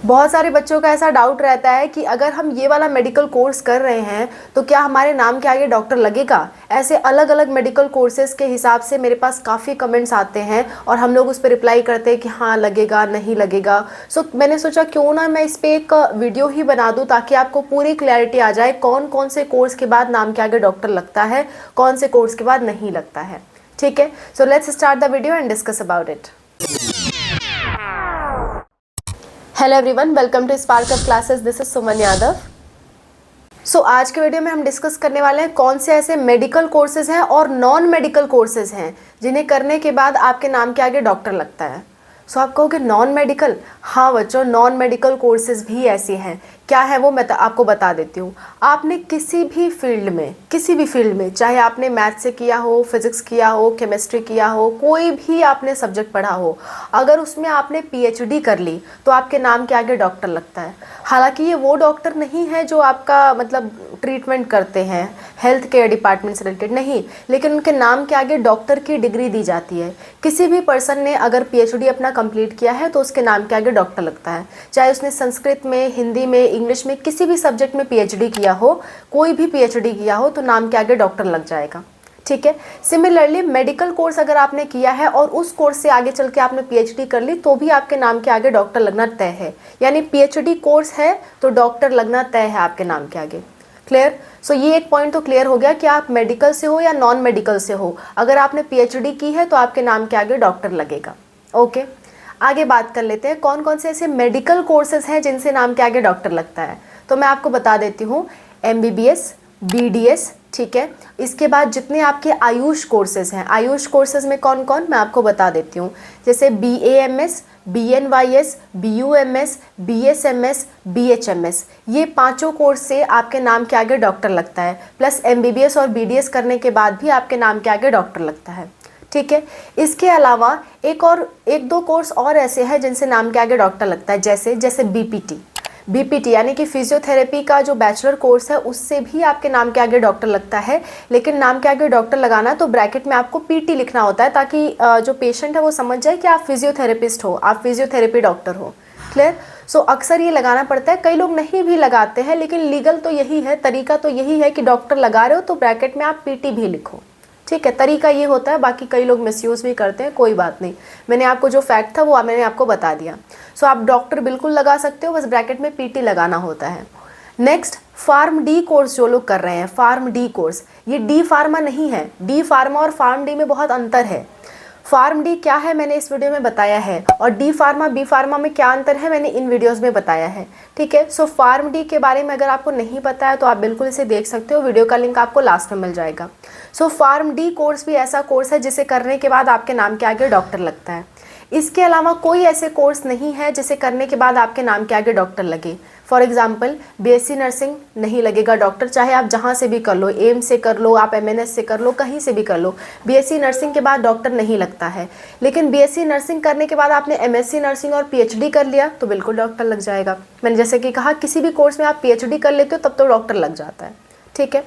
बहुत सारे बच्चों का ऐसा डाउट रहता है कि अगर हम ये वाला मेडिकल कोर्स कर रहे हैं तो क्या हमारे नाम के आगे डॉक्टर लगेगा। ऐसे अलग अलग मेडिकल कोर्सेज़ के हिसाब से मेरे पास काफ़ी कमेंट्स आते हैं और हम लोग उस पर रिप्लाई करते हैं कि हाँ लगेगा नहीं लगेगा। सो मैंने सोचा क्यों ना मैं इस पर एक वीडियो ही बना दूँ ताकि आपको पूरी क्लैरिटी आ जाए कौन कौन से कोर्स के बाद नाम के आगे डॉक्टर लगता है, कौन से कोर्स के बाद नहीं लगता है। ठीक है, so let's start the video and discuss about it. Hello everyone, welcome to Spark Up classes. This is Suman Yadav. So आज के वीडियो में हम डिस्कस करने वाले हैं कौन से ऐसे मेडिकल कोर्सेज हैं और नॉन मेडिकल कोर्सेज हैं जिन्हें करने के बाद आपके नाम के आगे डॉक्टर लगता है। सो आप कहोगे नॉन मेडिकल? हाँ बच्चों, नॉन मेडिकल कोर्सेज भी ऐसे हैं। क्या है वो मैं आपको बता देती हूँ। आपने किसी भी फील्ड में चाहे आपने मैथ से किया हो, फिजिक्स किया हो, केमिस्ट्री किया हो, कोई भी आपने सब्जेक्ट पढ़ा हो, अगर उसमें आपने पीएचडी कर ली तो आपके नाम के आगे डॉक्टर लगता है। हालांकि ये वो डॉक्टर नहीं है जो आपका मतलब ट्रीटमेंट करते हैं हेल्थ केयर डिपार्टमेंट से रिलेटेड, नहीं, लेकिन उनके नाम के आगे डॉक्टर की डिग्री दी जाती है। किसी भी पर्सन ने अगर पीएचडी अपना कंप्लीट किया है तो उसके नाम के आगे डॉक्टर लगता है, चाहे उसने संस्कृत में, हिंदी में, इंग्लिश में, किसी भी सब्जेक्ट में पीएचडी किया हो, कोई भी पीएचडी किया हो तो नाम के आगे डॉक्टर लग जाएगा। ठीक है। सिमिलरली मेडिकल कोर्स अगर आपने किया है और उस कोर्स से आगे चल के आपने पीएचडी कर ली तो भी आपके नाम के आगे डॉक्टर लगना तय है। यानी पीएचडी कोर्स है तो डॉक्टर लगना तय है आपके नाम के आगे। क्लियर? सो ये एक पॉइंट तो क्लियर हो गया कि आप मेडिकल से हो या नॉन मेडिकल से हो, अगर आपने पीएचडी की है तो आपके नाम के आगे डॉक्टर लगेगा। ओके, आगे बात कर लेते हैं कौन कौन से ऐसे मेडिकल कोर्सेज हैं जिनसे नाम के आगे डॉक्टर लगता है। तो मैं आपको बता देती हूँ, एमबीबीएस, बीडीएस, ठीक है। इसके बाद जितने आपके आयुष कोर्सेज हैं, आयुष कोर्सेज में कौन कौन मैं आपको बता देती हूँ, जैसे बीएएमएस, बीएनवाईएस, बीयूएमएस, बीएसएमएस, बीएचएमएस, ये पांचों कोर्स से आपके नाम के आगे डॉक्टर लगता है। प्लस एमबीबीएस और बीडीएस करने के बाद भी आपके नाम के आगे डॉक्टर लगता है। ठीक है। इसके अलावा एक दो कोर्स और ऐसे हैं जिनसे नाम के आगे डॉक्टर लगता है, जैसे बीपीटी यानी कि फिजियोथेरेपी का जो बैचलर कोर्स है उससे भी आपके नाम के आगे डॉक्टर लगता है। लेकिन नाम के आगे डॉक्टर लगाना तो ब्रैकेट में आपको पीटी लिखना होता है ताकि जो पेशेंट है वो समझ जाए कि आप फिजियोथेरेपिस्ट हो, आप फिजियोथेरेपी डॉक्टर हो। क्लियर? सो अक्सर ये लगाना पड़ता है, कई लोग नहीं भी लगाते हैं, लेकिन लीगल तो यही है, तरीका तो यही है कि डॉक्टर लगा रहे हो तो ब्रैकेट में आप पीटी भी लिखो। ठीक है, तरीका ये होता है, बाकी कई लोग मिसयूज़ भी करते हैं, कोई बात नहीं। मैंने आपको जो फैक्ट था वो मैंने आपको बता दिया। सो आप डॉक्टर बिल्कुल लगा सकते हो, बस ब्रैकेट में पीटी लगाना होता है। नेक्स्ट, फार्म डी कोर्स जो लोग कर रहे हैं, फार्म डी कोर्स, ये डी फार्मा नहीं है। डी फार्मा और फार्म डी में बहुत अंतर है। फार्म डी क्या है मैंने इस वीडियो में बताया है, और डी फार्मा, बी फार्मा में क्या अंतर है मैंने इन वीडियोस में बताया है। ठीक है। सो फार्म डी के बारे में अगर आपको नहीं पता है तो आप बिल्कुल इसे देख सकते हो, वीडियो का लिंक आपको लास्ट में मिल जाएगा। सो फार्म डी कोर्स भी ऐसा कोर्स है जिसे करने के बाद आपके नाम के आगे डॉक्टर लगता है। इसके अलावा कोई ऐसे कोर्स नहीं है जिसे करने के बाद आपके नाम के आगे डॉक्टर लगे। फॉर एग्जाम्पल बीएससी नर्सिंग नहीं लगेगा डॉक्टर, चाहे आप जहाँ से भी कर लो, एम्स से कर लो, आप एमएनएस से कर लो, कहीं से भी कर लो, बीएससी नर्सिंग के बाद डॉक्टर नहीं लगता है। लेकिन बीएससी नर्सिंग करने के बाद आपने एमएससी नर्सिंग और पीएचडी कर लिया तो बिल्कुल डॉक्टर लग जाएगा। मैंने जैसे कि कहा, किसी भी कोर्स में आप पीएचडी कर लेते हो तब तो डॉक्टर लग जाता है। ठीक है।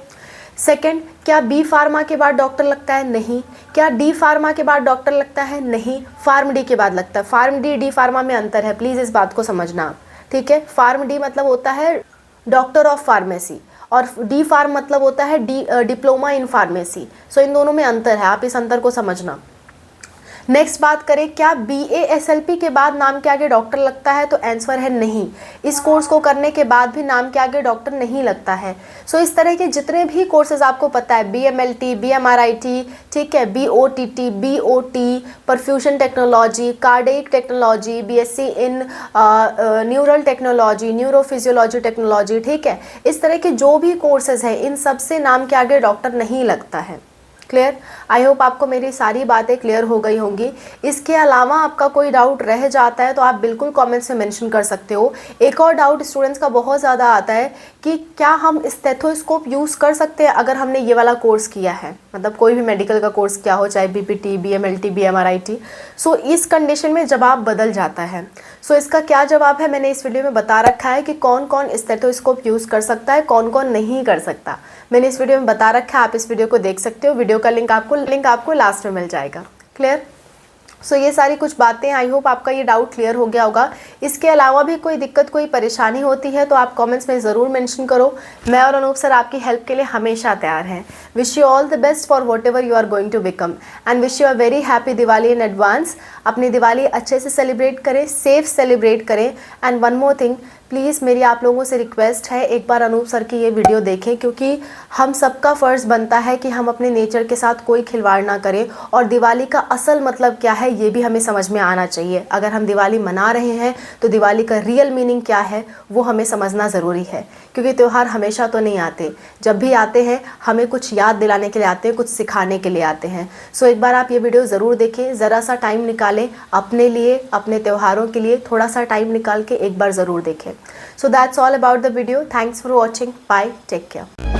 सेकेंड, क्या बी फार्मा के बाद डॉक्टर लगता है? नहीं। क्या डी फार्मा के बाद डॉक्टर लगता है? नहीं, फार्म डी के बाद लगता है। फार्म डी फार्मा में अंतर है, प्लीज़ इस बात को समझना आप। ठीक है। फार्म डी मतलब होता है डॉक्टर ऑफ फार्मेसी और डी फार्म मतलब होता है डिप्लोमा इन फार्मेसी। सो इन दोनों में अंतर है, आप इस अंतर को समझना। नेक्स्ट बात करें, क्या बीएएसएलपी के बाद नाम के आगे डॉक्टर लगता है? तो आंसर है नहीं। इस कोर्स को करने के बाद भी नाम के आगे डॉक्टर नहीं लगता है। सो इस तरह के जितने भी कोर्सेज आपको पता है, बीएमएलटी, बीएमआरआईटी, ठीक है, BOTT, BOT, perfusion technology, cardiac technology, BSc in neural technology, neurophysiology technology, ठीक है, इस तरह के जो भी कोर्सेज हैं इन सब से नाम के आगे डॉक्टर नहीं लगता है। क्लियर? आई होप आपको मेरी सारी बातें क्लियर हो गई होंगी। इसके अलावा आपका कोई डाउट रह जाता है तो आप बिल्कुल कमेंट्स में मेंशन कर सकते हो। एक और डाउट स्टूडेंट्स का बहुत ज़्यादा आता है कि क्या हम स्टेथोस्कोप यूज़ कर सकते हैं अगर हमने ये वाला कोर्स किया है, मतलब कोई भी मेडिकल का कोर्स किया हो, चाहे बीपीटी, बीएमएलटी, बीएमआरआईटी। सो इस कंडीशन में जवाब बदल जाता है। सो इसका क्या जवाब है मैंने इस वीडियो में बता रखा है कि कौन कौन स्टेथोस्कोप यूज़ कर सकता है, कौन कौन नहीं कर सकता। मैंने इस वीडियो में बता रखा है, आप इस वीडियो को देख सकते हो। वीडियो का लिंक आपको लास्ट में मिल जाएगा। क्लियर? सो ये सारी कुछ बातें, आई होप आपका ये डाउट क्लियर हो गया होगा। इसके अलावा भी कोई दिक्कत, कोई परेशानी होती है तो आप कमेंट्स में ज़रूर मेंशन करो। मैं और अनूप सर आपकी हेल्प के लिए हमेशा तैयार हैं। Wish you all the best for whatever you are going to become and wish you a very happy Diwali in advance. अपनी दिवाली अच्छे से सेलिब्रेट करें, सेफ सेलिब्रेट करें। And one more thing, please मेरी आप लोगों से रिक्वेस्ट है, एक बार अनूप सर की ये वीडियो देखें, क्योंकि हम सबका फ़र्ज़ बनता है कि हम अपने नेचर के साथ कोई खिलवाड़ ना करें और दिवाली का असल मतलब क्या है ये भी हमें समझ में आना चाहिए। अगर हम दिवाली मना रहे हैं तो दिवाली का रियल मीनिंग क्या है वो हमें समझना ज़रूरी है, क्योंकि त्यौहार हमेशा तो नहीं आते। जब भी आते हैं हमें कुछ याद दिलाने के लिए आते हैं, कुछ सिखाने के लिए आते हैं। सो एक बार आप ये वीडियो ज़रूर देखें, ज़रा सा टाइम निकालें अपने लिए, अपने त्योहारों के लिए थोड़ा सा टाइम निकाल के एक बार ज़रूर देखें। So that's all about the video. Thanks for watching. Bye. Take care.